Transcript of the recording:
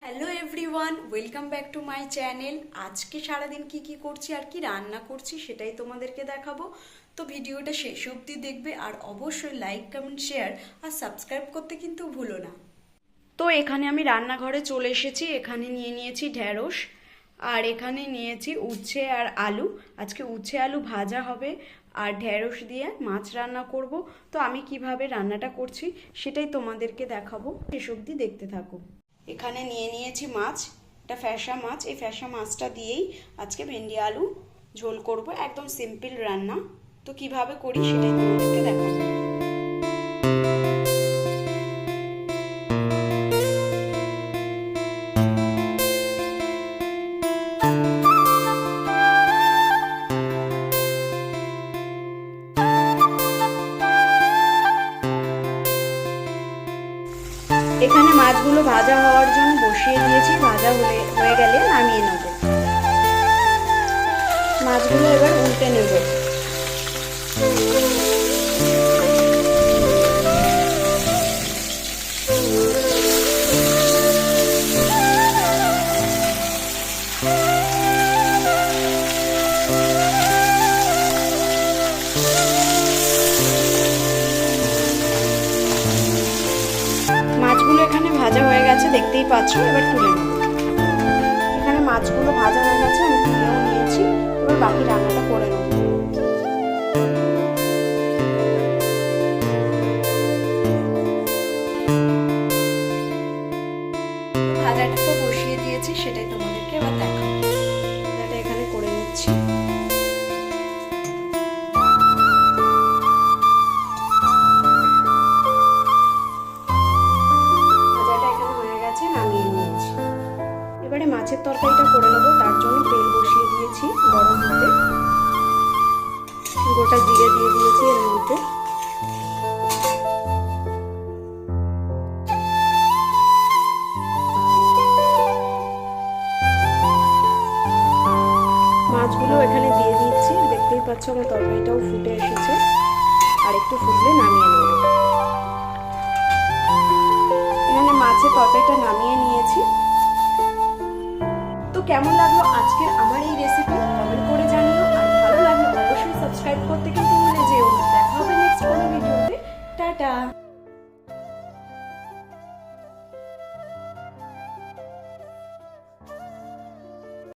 Hello everyone, welcome back to my channel. আজকে সারাদিন কি করছি আর কি রান্না করছি সেটাই তোমাদেরকে দেখাবো। তো ভিডিওটা শেষ অবধি দেখবে আর অবশ্যই লাইক, কমেন্ট, শেয়ার আর সাবস্ক্রাইব করতে কিন্তু ভুলো না। তো এখানে আমি রান্নাঘরে চলে এসেছি। এখানে নিয়ে নিয়েছি ঢ্যাঁড়স আর এখানে নিয়েছি উচ্ছে আর আলু। আজকে উচ্ছে আলু ভাজা হবে আর ঢ্যাঁড়স দিয়ে মাছ রান্না করব। তো আমি কিভাবে রান্নাটা করছি সেটাই তোমাদেরকে দেখাবো, শেষ অবধি দেখতে থাকো। এখানে নিয়ে নিয়েছি মাছ, এটা ফ্যাসা মাছ। এই ফ্যাসা মাছটা দিয়েই আজকে ভেন্ডি আলু ঝোল করব, একদম সিম্পল রান্না। তো কিভাবে করি সেটাই তোমাদেরকে দেখাবো। এখানে মাছগুলো ভাজা হওয়ার জন্য বসিয়ে দিয়েছি, ভাজা হয়ে গেলে নামিয়ে নেব। মাছগুলো এবার উল্টে নেব। মাছগুলো এখানে ভাজা হয়ে গেছে, দেখতেই পাচ্ছ। এবার তুলে নেব। এখানে মাছগুলো ভাজা হয়ে গেছে, আমি তুলেও নিয়েছি। এবার বাকি রান্নাটা করে নেব। ভাজাটা তো বসিয়ে দিয়েছি, সেটাই তোমাদেরকে এবার দেখাবো। ভাজাটা এখানে করে নিচ্ছি। এবারে মাছের তরকারিটা করে নেবো। তার জন্য তেল বসিয়ে দিয়েছি গরম হতে। গোটা জিরে দিয়ে দিয়েছি এর মধ্যে। মাছগুলো এখানে দিয়ে দিচ্ছি। দেখতেই পাচ্ছ আমার তরকারিটাও ফুটে এসেছে, আর একটু ফুটলে নামিয়ে নেব। এখানে মাছের তরকারিটা নামিয়ে নিয়েছি। তো কেমন লাগলো আজকের আমার এই রেসিপি কমেন্ট করে জানিও।